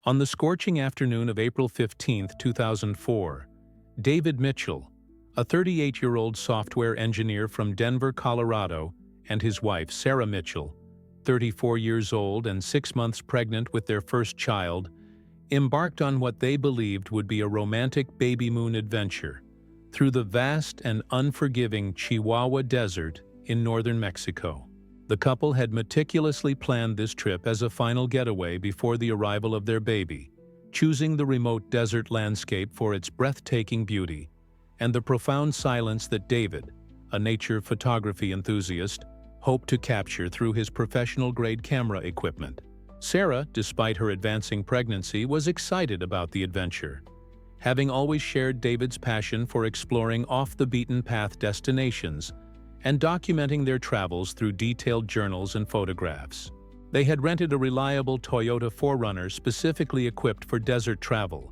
On the scorching afternoon of April 15, 2004, David Mitchell, a 38-year-old software engineer from Denver, Colorado, and his wife, Sarah Mitchell, 34 years old and 6 months pregnant with their first child, embarked on what they believed would be a romantic baby moon adventure through the vast and unforgiving Chihuahua Desert in northern Mexico. The couple had meticulously planned this trip as a final getaway before the arrival of their baby, choosing the remote desert landscape for its breathtaking beauty and the profound silence that David, a nature photography enthusiast, hoped to capture through his professional-grade camera equipment. Sarah, despite her advancing pregnancy, was excited about the adventure, having always shared David's passion for exploring off-the-beaten-path destinations and documenting their travels through detailed journals and photographs. They had rented a reliable Toyota 4Runner specifically equipped for desert travel,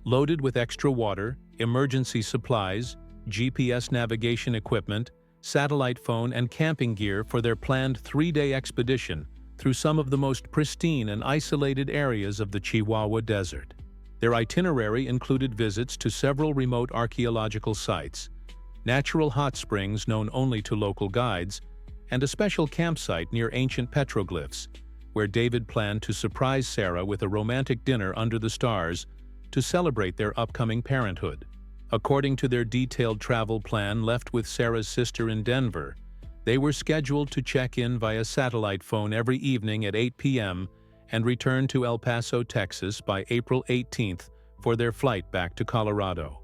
loaded with extra water, emergency supplies, GPS navigation equipment, satellite phone, and camping gear for their planned 3-day expedition through some of the most pristine and isolated areas of the Chihuahua Desert. Their itinerary included visits to several remote archaeological sites, natural hot springs known only to local guides, and a special campsite near ancient petroglyphs, where David planned to surprise Sarah with a romantic dinner under the stars to celebrate their upcoming parenthood. According to their detailed travel plan left with Sarah's sister in Denver, they were scheduled to check in via satellite phone every evening at 8 p.m. and return to El Paso, Texas by April 18th for their flight back to Colorado.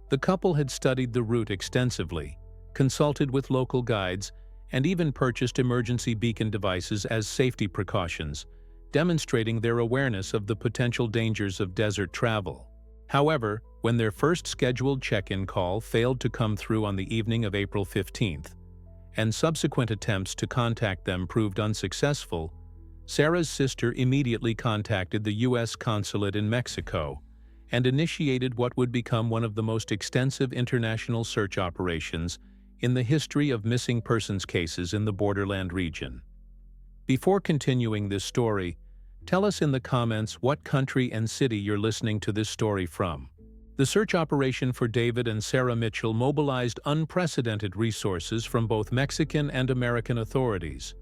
The couple had studied the route extensively, consulted with local guides, and even purchased emergency beacon devices as safety precautions, demonstrating their awareness of the potential dangers of desert travel. However, when their first scheduled check-in call failed to come through on the evening of April 15th, and subsequent attempts to contact them proved unsuccessful, Sarah's sister immediately contacted the U.S. consulate in Mexico and initiated what would become one of the most extensive international search operations in the history of missing persons cases in the borderland region. Before continuing this story, tell us in the comments what country and city you're listening to this story from. The search operation for David and Sarah Mitchell mobilized unprecedented resources from both Mexican and American authorities,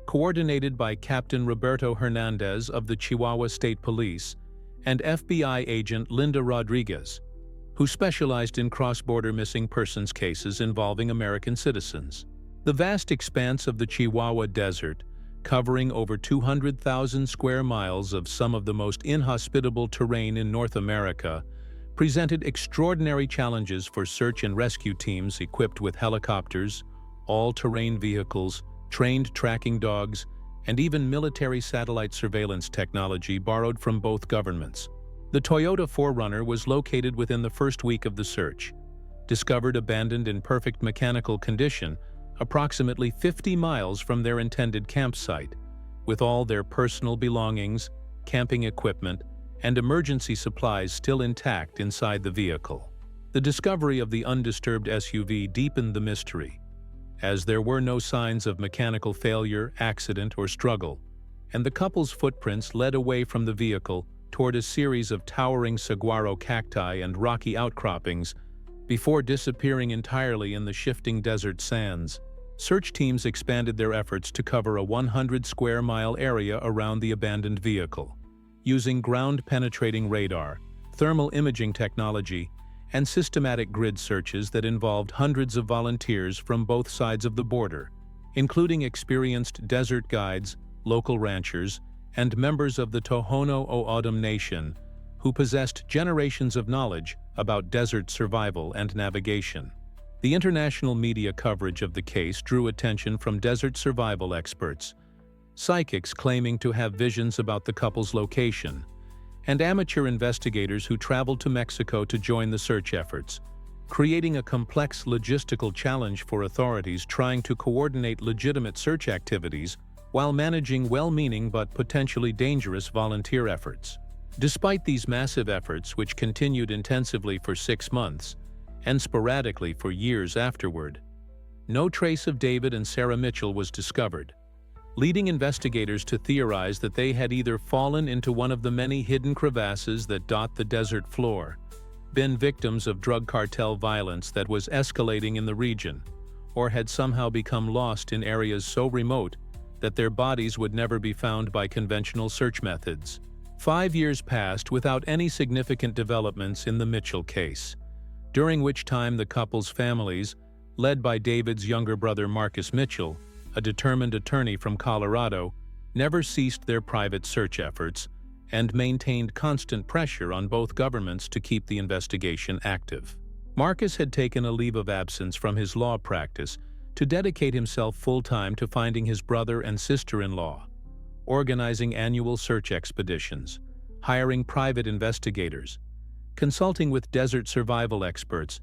coordinated by Captain Roberto Hernandez of the Chihuahua State Police and FBI agent Linda Rodriguez, who specialized in cross-border missing persons cases involving American citizens. The vast expanse of the Chihuahua Desert, covering over 200,000 square miles of some of the most inhospitable terrain in North America, presented extraordinary challenges for search and rescue teams equipped with helicopters, all-terrain vehicles, trained tracking dogs, and even military satellite surveillance technology borrowed from both governments. The Toyota 4Runner was located within the first week of the search, discovered abandoned in perfect mechanical condition, approximately 50 miles from their intended campsite, with all their personal belongings, camping equipment, and emergency supplies still intact inside the vehicle. The discovery of the undisturbed SUV deepened the mystery, as there were no signs of mechanical failure, accident, or struggle, and the couple's footprints led away from the vehicle toward a series of towering saguaro cacti and rocky outcroppings before disappearing entirely in the shifting desert sands. Search teams expanded their efforts to cover a 100-square-mile area around the abandoned vehicle, using ground-penetrating radar, thermal imaging technology, and systematic grid searches that involved hundreds of volunteers from both sides of the border, including experienced desert guides, local ranchers, and members of the Tohono O'odham Nation, who possessed generations of knowledge about desert survival and navigation. The international media coverage of the case drew attention from desert survival experts, psychics claiming to have visions about the couple's location, and amateur investigators who traveled to Mexico to join the search efforts, creating a complex logistical challenge for authorities trying to coordinate legitimate search activities while managing well-meaning but potentially dangerous volunteer efforts. Despite these massive efforts, which continued intensively for 6 months, and sporadically for years afterward, no trace of David and Sarah Mitchell was discovered. leading investigators to theorize that they had either fallen into one of the many hidden crevasses that dot the desert floor, been victims of drug cartel violence that was escalating in the region, or had somehow become lost in areas so remote that their bodies would never be found by conventional search methods. 5 years passed without any significant developments in the Mitchell case, during which time the couple's families, led by David's younger brother Marcus Mitchell, a determined attorney from Colorado, never ceased their private search efforts and maintained constant pressure on both governments to keep the investigation active. Marcus had taken a leave of absence from his law practice to dedicate himself full-time to finding his brother and sister-in-law, organizing annual search expeditions, hiring private investigators, consulting with desert survival experts,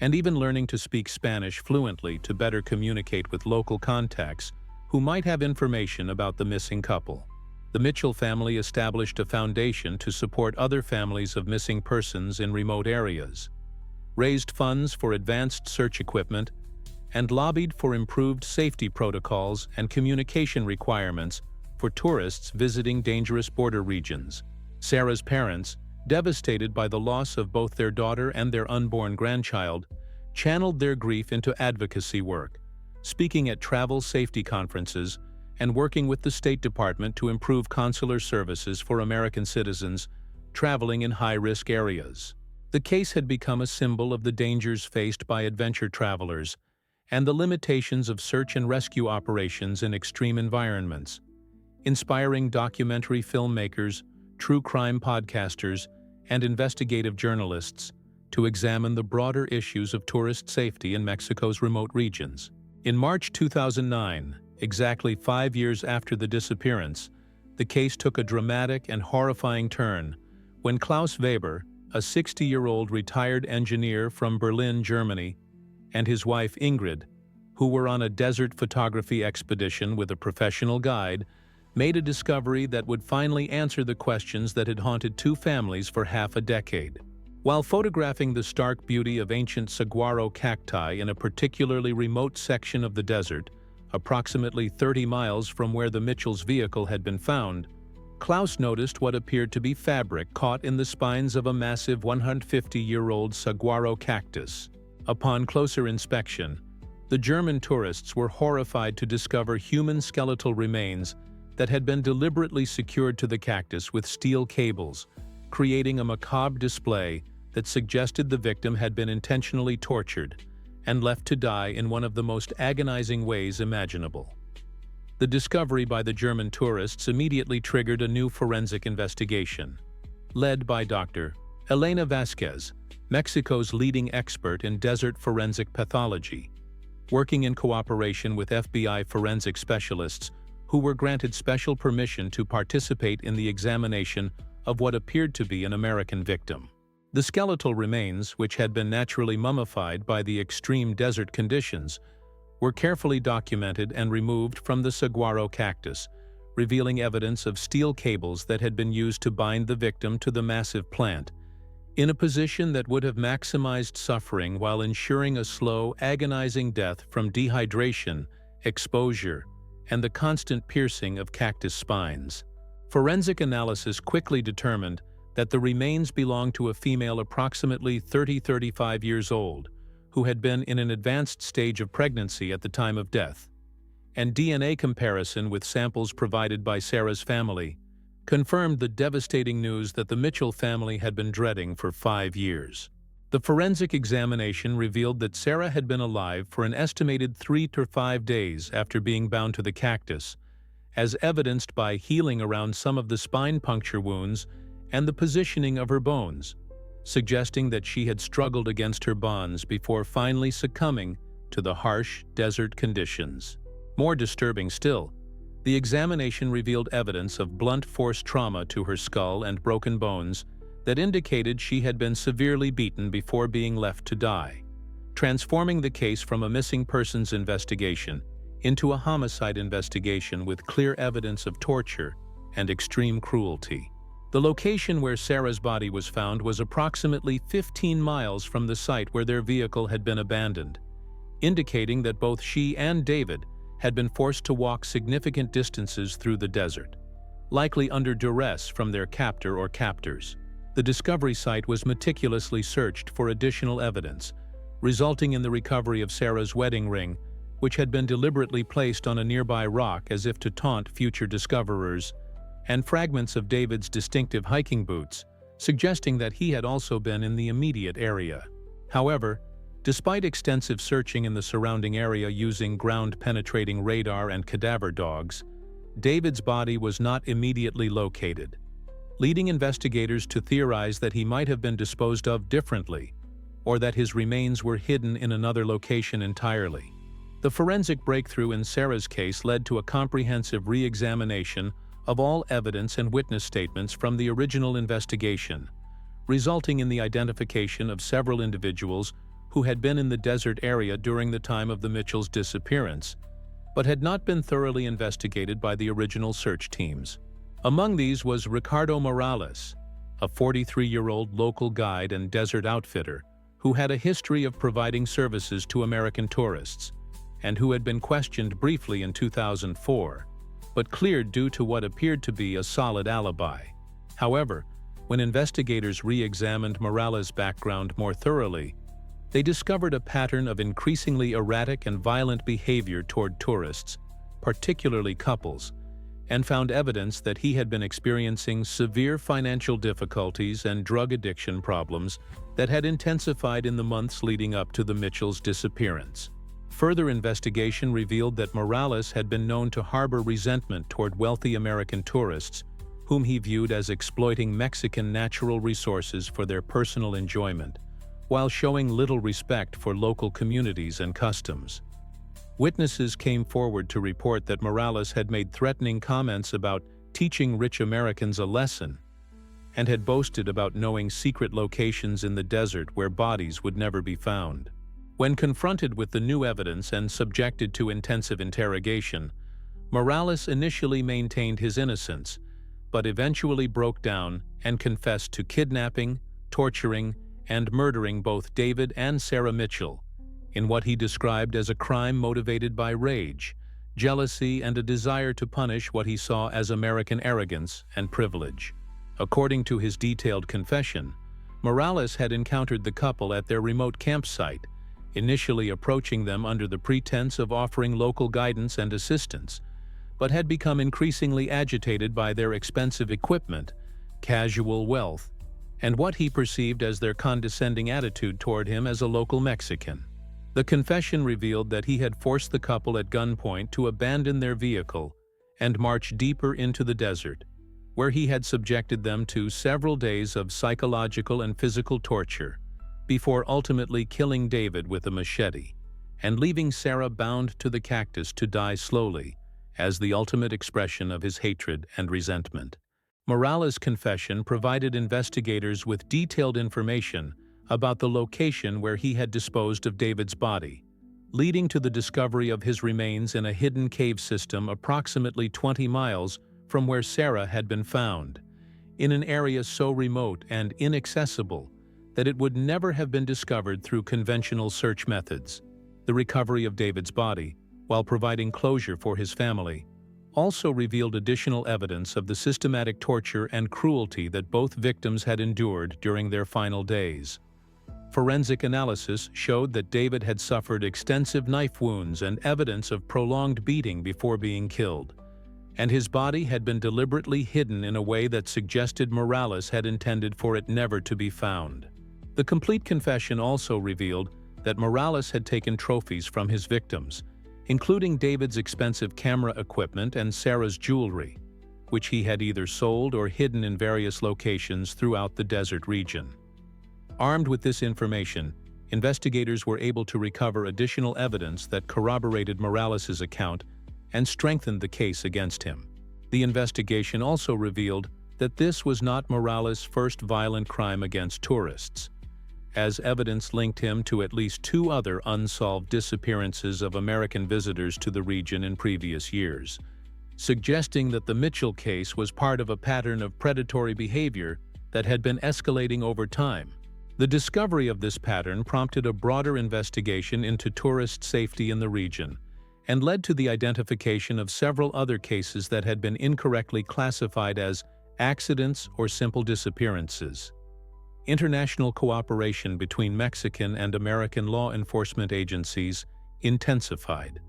and even learning to speak Spanish fluently to better communicate with local contacts who might have information about the missing couple. The Mitchell family established a foundation to support other families of missing persons in remote areas, raised funds for advanced search equipment, and lobbied for improved safety protocols and communication requirements for tourists visiting dangerous border regions. Sarah's parents, devastated by the loss of both their daughter and their unborn grandchild, channeled their grief into advocacy work, speaking at travel safety conferences and working with the State Department to improve consular services for American citizens traveling in high-risk areas. The case had become a symbol of the dangers faced by adventure travelers and the limitations of search and rescue operations in extreme environments, inspiring documentary filmmakers, true crime podcasters, and investigative journalists to examine the broader issues of tourist safety in Mexico's remote regions. In March 2009, exactly 5 years after the disappearance, the case took a dramatic and horrifying turn when Klaus Weber, a 60-year-old retired engineer from Berlin, Germany, and his wife Ingrid, who were on a desert photography expedition with a professional guide, made a discovery that would finally answer the questions that had haunted two families for half a decade. While photographing the stark beauty of ancient saguaro cacti in a particularly remote section of the desert, approximately 30 miles from where the Mitchells' vehicle had been found, Klaus noticed what appeared to be fabric caught in the spines of a massive 150-year-old saguaro cactus. Upon closer inspection, the German tourists were horrified to discover human skeletal remains that had been deliberately secured to the cactus with steel cables, creating a macabre display that suggested the victim had been intentionally tortured and left to die in one of the most agonizing ways imaginable. The discovery by the German tourists immediately triggered a new forensic investigation, led by Dr. Elena Vasquez, Mexico's leading expert in desert forensic pathology, working in cooperation with FBI forensic specialists who were granted special permission to participate in the examination of what appeared to be an American victim. The skeletal remains, which had been naturally mummified by the extreme desert conditions, were carefully documented and removed from the saguaro cactus, revealing evidence of steel cables that had been used to bind the victim to the massive plant, in a position that would have maximized suffering while ensuring a slow, agonizing death from dehydration, exposure, and the constant piercing of cactus spines. Forensic analysis quickly determined that the remains belonged to a female approximately 30-35 years old, who had been in an advanced stage of pregnancy at the time of death, and DNA comparison with samples provided by Sarah's family confirmed the devastating news that the Mitchell family had been dreading for 5 years. The forensic examination revealed that Sarah had been alive for an estimated 3 to 5 days after being bound to the cactus, as evidenced by healing around some of the spine puncture wounds and the positioning of her bones, suggesting that she had struggled against her bonds before finally succumbing to the harsh desert conditions. More disturbing still, the examination revealed evidence of blunt force trauma to her skull and broken bones that indicated she had been severely beaten before being left to die, transforming the case from a missing persons investigation into a homicide investigation with clear evidence of torture and extreme cruelty. The location where Sarah's body was found was approximately 15 miles from the site where their vehicle had been abandoned, indicating that both she and David had been forced to walk significant distances through the desert, likely under duress from their captor or captors. The discovery site was meticulously searched for additional evidence, resulting in the recovery of Sarah's wedding ring, which had been deliberately placed on a nearby rock as if to taunt future discoverers, and fragments of David's distinctive hiking boots, suggesting that he had also been in the immediate area. However, despite extensive searching in the surrounding area using ground-penetrating radar and cadaver dogs, David's body was not immediately located, leading investigators to theorize that he might have been disposed of differently, or that his remains were hidden in another location entirely. The forensic breakthrough in Sarah's case led to a comprehensive re-examination of all evidence and witness statements from the original investigation, resulting in the identification of several individuals who had been in the desert area during the time of the Mitchells' disappearance, but had not been thoroughly investigated by the original search teams. Among these was Ricardo Morales, a 43-year-old local guide and desert outfitter who had a history of providing services to American tourists, and who had been questioned briefly in 2004, but cleared due to what appeared to be a solid alibi. However, when investigators re-examined Morales' background more thoroughly, they discovered a pattern of increasingly erratic and violent behavior toward tourists, particularly couples, and found evidence that he had been experiencing severe financial difficulties and drug addiction problems that had intensified in the months leading up to the Mitchells' disappearance. Further investigation revealed that Morales had been known to harbor resentment toward wealthy American tourists, whom he viewed as exploiting Mexican natural resources for their personal enjoyment, while showing little respect for local communities and customs. Witnesses came forward to report that Morales had made threatening comments about teaching rich Americans a lesson, and had boasted about knowing secret locations in the desert where bodies would never be found. When confronted with the new evidence and subjected to intensive interrogation, Morales initially maintained his innocence, but eventually broke down and confessed to kidnapping, torturing, and murdering both David and Sarah Mitchell, in what he described as a crime motivated by rage, jealousy, and a desire to punish what he saw as American arrogance and privilege. According to his detailed confession, Morales had encountered the couple at their remote campsite, initially approaching them under the pretense of offering local guidance and assistance, but had become increasingly agitated by their expensive equipment, casual wealth, and what he perceived as their condescending attitude toward him as a local Mexican. The confession revealed that he had forced the couple at gunpoint to abandon their vehicle and march deeper into the desert, where he had subjected them to several days of psychological and physical torture, before ultimately killing David with a machete, and leaving Sarah bound to the cactus to die slowly, as the ultimate expression of his hatred and resentment. Morales' confession provided investigators with detailed information about the location where he had disposed of David's body, leading to the discovery of his remains in a hidden cave system approximately 20 miles from where Sarah had been found, in an area so remote and inaccessible that it would never have been discovered through conventional search methods. The recovery of David's body, while providing closure for his family, also revealed additional evidence of the systematic torture and cruelty that both victims had endured during their final days. Forensic analysis showed that David had suffered extensive knife wounds and evidence of prolonged beating before being killed, and his body had been deliberately hidden in a way that suggested Morales had intended for it never to be found. The complete confession also revealed that Morales had taken trophies from his victims, including David's expensive camera equipment and Sarah's jewelry, which he had either sold or hidden in various locations throughout the desert region. Armed with this information, investigators were able to recover additional evidence that corroborated Morales' account and strengthened the case against him. The investigation also revealed that this was not Morales' first violent crime against tourists, as evidence linked him to at least 2 other unsolved disappearances of American visitors to the region in previous years, suggesting that the Mitchell case was part of a pattern of predatory behavior that had been escalating over time. The discovery of this pattern prompted a broader investigation into tourist safety in the region, and led to the identification of several other cases that had been incorrectly classified as accidents or simple disappearances. International cooperation between Mexican and American law enforcement agencies intensified,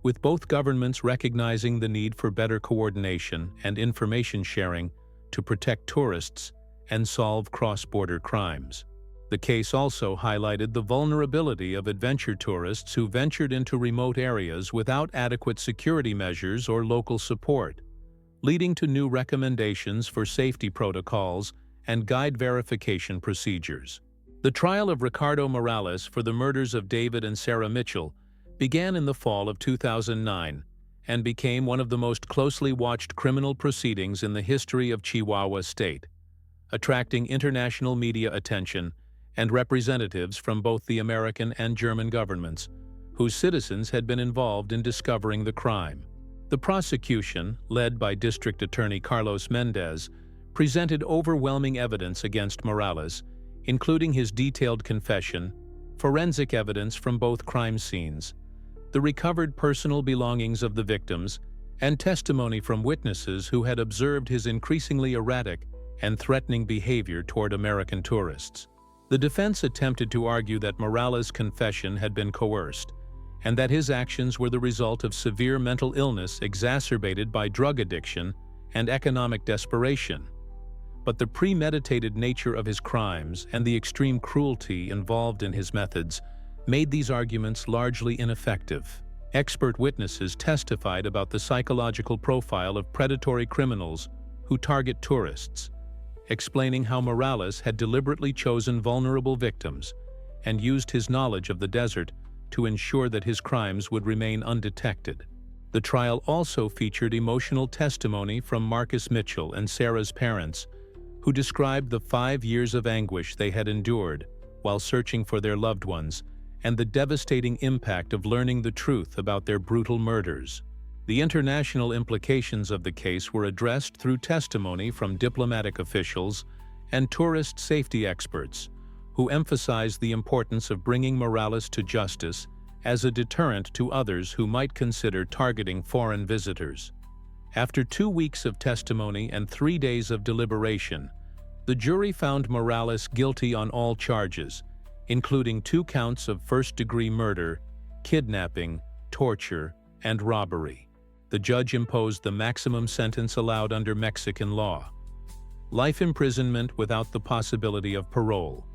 with both governments recognizing the need for better coordination and information sharing to protect tourists and solve cross-border crimes. The case also highlighted the vulnerability of adventure tourists who ventured into remote areas without adequate security measures or local support, leading to new recommendations for safety protocols and guide verification procedures. The trial of Ricardo Morales for the murders of David and Sarah Mitchell began in the fall of 2009 and became one of the most closely watched criminal proceedings in the history of Chihuahua State, attracting international media attention and representatives from both the American and German governments, whose citizens had been involved in discovering the crime. The prosecution, led by District Attorney Carlos Mendez, presented overwhelming evidence against Morales, including his detailed confession, forensic evidence from both crime scenes, the recovered personal belongings of the victims, and testimony from witnesses who had observed his increasingly erratic and threatening behavior toward American tourists. The defense attempted to argue that Morales' confession had been coerced, and that his actions were the result of severe mental illness exacerbated by drug addiction and economic desperation. But the premeditated nature of his crimes and the extreme cruelty involved in his methods made these arguments largely ineffective. Expert witnesses testified about the psychological profile of predatory criminals who target tourists, explaining how Morales had deliberately chosen vulnerable victims and used his knowledge of the desert to ensure that his crimes would remain undetected. The trial also featured emotional testimony from Marcus Mitchell and Sarah's parents, who described the 5 years of anguish they had endured while searching for their loved ones and the devastating impact of learning the truth about their brutal murders. The international implications of the case were addressed through testimony from diplomatic officials and tourist safety experts, who emphasized the importance of bringing Morales to justice as a deterrent to others who might consider targeting foreign visitors. After 2 weeks of testimony and 3 days of deliberation, the jury found Morales guilty on all charges, including 2 counts of first-degree murder, kidnapping, torture, and robbery. The judge imposed the maximum sentence allowed under Mexican law: life imprisonment without the possibility of parole,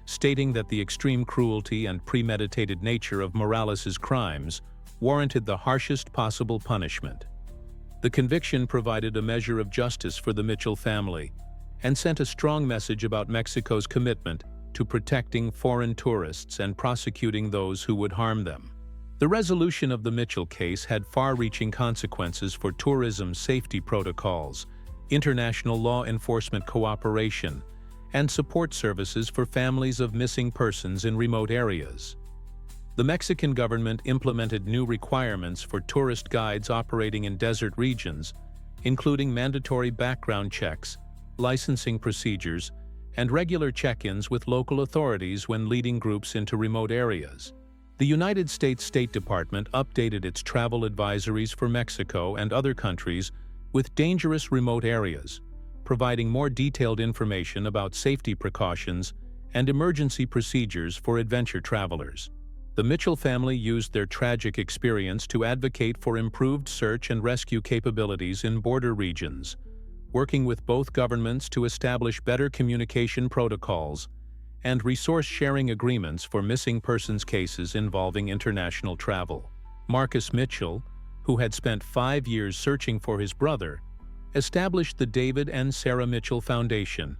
stating that the extreme cruelty and premeditated nature of Morales' crimes warranted the harshest possible punishment. The conviction provided a measure of justice for the Mitchell family and sent a strong message about Mexico's commitment to protecting foreign tourists and prosecuting those who would harm them. The resolution of the Mitchell case had far-reaching consequences for tourism safety protocols, international law enforcement cooperation, and support services for families of missing persons in remote areas. The Mexican government implemented new requirements for tourist guides operating in desert regions, including mandatory background checks, licensing procedures, and regular check-ins with local authorities when leading groups into remote areas. The United States State Department updated its travel advisories for Mexico and other countries with dangerous remote areas, providing more detailed information about safety precautions and emergency procedures for adventure travelers. The Mitchell family used their tragic experience to advocate for improved search and rescue capabilities in border regions, working with both governments to establish better communication protocols and resource-sharing agreements for missing persons cases involving international travel. Marcus Mitchell, who had spent 5 years searching for his brother, established the David and Sarah Mitchell Foundation,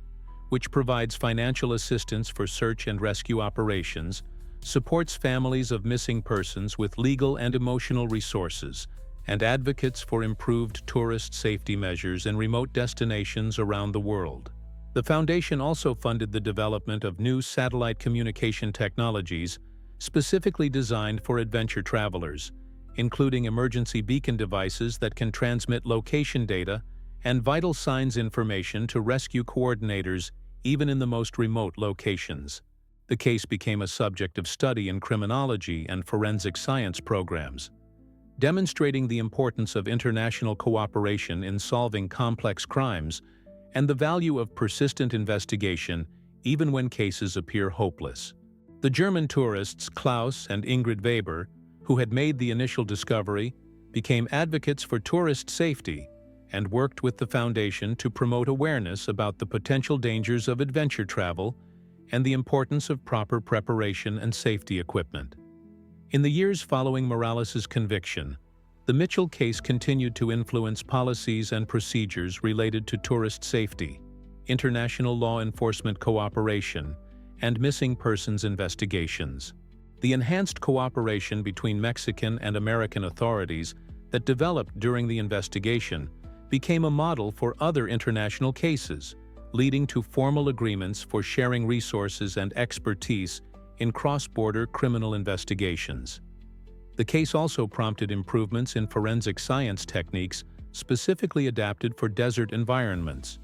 which provides financial assistance for search and rescue operations, supports families of missing persons with legal and emotional resources, and advocates for improved tourist safety measures in remote destinations around the world. The foundation also funded the development of new satellite communication technologies specifically designed for adventure travelers, including emergency beacon devices that can transmit location data and vital signs information to rescue coordinators even in the most remote locations. The case became a subject of study in criminology and forensic science programs. demonstrating the importance of international cooperation in solving complex crimes and the value of persistent investigation even when cases appear hopeless. The German tourists Klaus and Ingrid Weber, who had made the initial discovery, became advocates for tourist safety and worked with the foundation to promote awareness about the potential dangers of adventure travel and the importance of proper preparation and safety equipment. In the years following Morales's conviction, the Mitchell case continued to influence policies and procedures related to tourist safety, international law enforcement cooperation, and missing persons investigations. The enhanced cooperation between Mexican and American authorities that developed during the investigation became a model for other international cases, leading to formal agreements for sharing resources and expertise in cross-border criminal investigations. The case also prompted improvements in forensic science techniques specifically adapted for desert environments,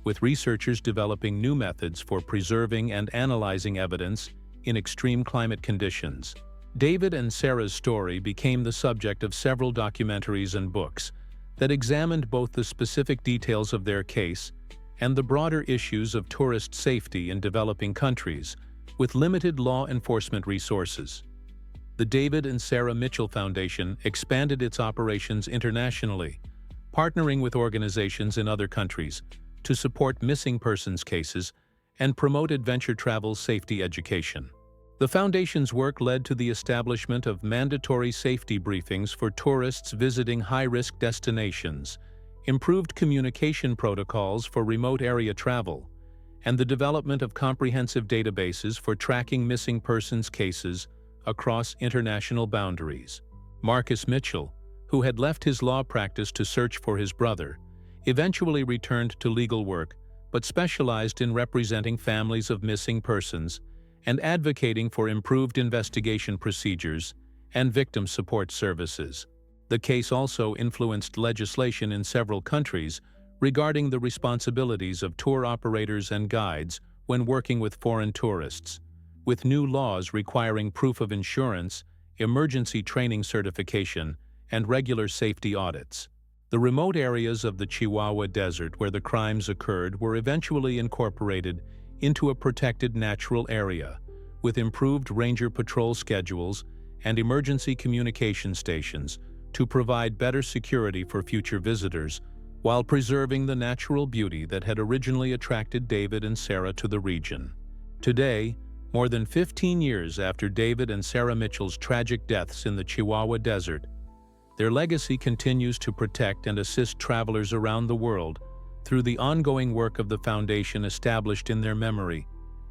with researchers developing new methods for preserving and analyzing evidence in extreme climate conditions. David and Sarah's story became the subject of several documentaries and books that examined both the specific details of their case and the broader issues of tourist safety in developing countries with limited law enforcement resources. The David and Sarah Mitchell Foundation expanded its operations internationally, partnering with organizations in other countries to support missing persons cases and promote adventure travel safety education. The Foundation's work led to the establishment of mandatory safety briefings for tourists visiting high-risk destinations, improved communication protocols for remote area travel, and the development of comprehensive databases for tracking missing persons cases across international boundaries. Marcus Mitchell, who had left his law practice to search for his brother, eventually returned to legal work but specialized in representing families of missing persons and advocating for improved investigation procedures and victim support services. The case also influenced legislation in several countries regarding the responsibilities of tour operators and guides when working with foreign tourists, with new laws requiring proof of insurance, emergency training certification, and regular safety audits. The remote areas of the Chihuahua Desert where the crimes occurred were eventually incorporated into a protected natural area, with improved ranger patrol schedules and emergency communication stations to provide better security for future visitors while preserving the natural beauty that had originally attracted David and Sarah to the region. Today, more than 15 years after David and Sarah Mitchell's tragic deaths in the Chihuahua Desert, their legacy continues to protect and assist travelers around the world through the ongoing work of the Foundation established in their memory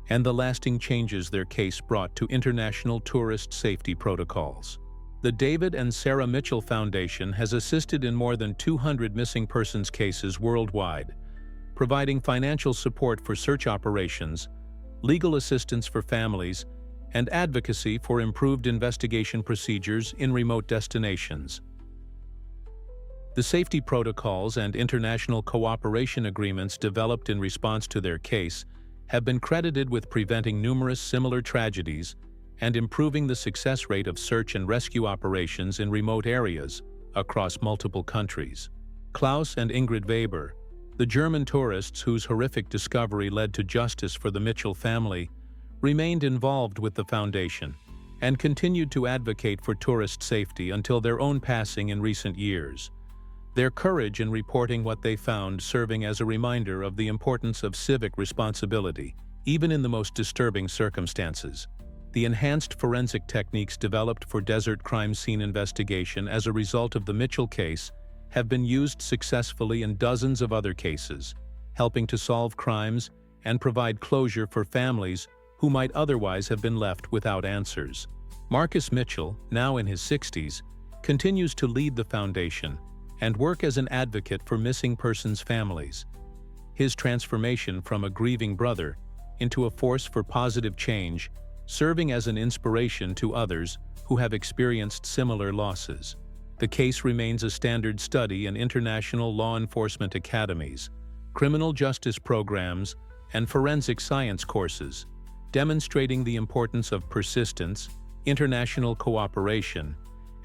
and the lasting changes their case brought to international tourist safety protocols. The David and Sarah Mitchell Foundation has assisted in more than 200 missing persons cases worldwide, providing financial support for search operations, legal assistance for families, and advocacy for improved investigation procedures in remote destinations. The safety protocols and international cooperation agreements developed in response to their case have been credited with preventing numerous similar tragedies and improving the success rate of search and rescue operations in remote areas across multiple countries. Klaus and Ingrid Weber, the German tourists whose horrific discovery led to justice for the Mitchell family, remained involved with the Foundation and continued to advocate for tourist safety until their own passing in recent years. Their courage in reporting what they found serving as a reminder of the importance of civic responsibility, even in the most disturbing circumstances. The enhanced forensic techniques developed for desert crime scene investigation as a result of the Mitchell case have been used successfully in dozens of other cases, helping to solve crimes and provide closure for families who might otherwise have been left without answers. Marcus Mitchell, now in his 60s, continues to lead the Foundation and work as an advocate for missing persons' families. His transformation from a grieving brother into a force for positive change, serving as an inspiration to others who have experienced similar losses. The case remains a standard study in international law enforcement academies, criminal justice programs, and forensic science courses, demonstrating the importance of persistence, international cooperation,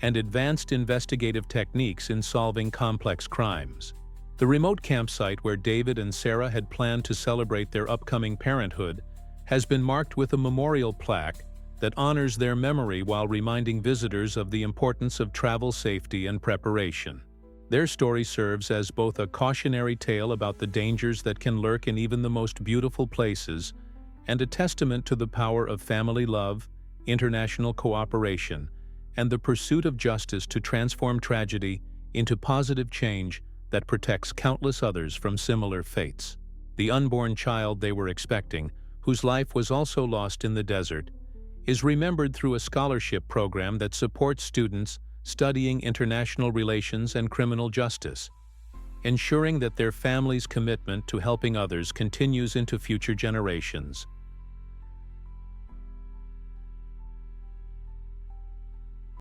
and advanced investigative techniques in solving complex crimes. The remote campsite where David and Sarah had planned to celebrate their upcoming parenthood has been marked with a memorial plaque that honors their memory while reminding visitors of the importance of travel safety and preparation. Their story serves as both a cautionary tale about the dangers that can lurk in even the most beautiful places and a testament to the power of family love, international cooperation, and the pursuit of justice to transform tragedy into positive change that protects countless others from similar fates. The unborn child they were expecting, whose life was also lost in the desert, is remembered through a scholarship program that supports students studying international relations and criminal justice, ensuring that their family's commitment to helping others continues into future generations.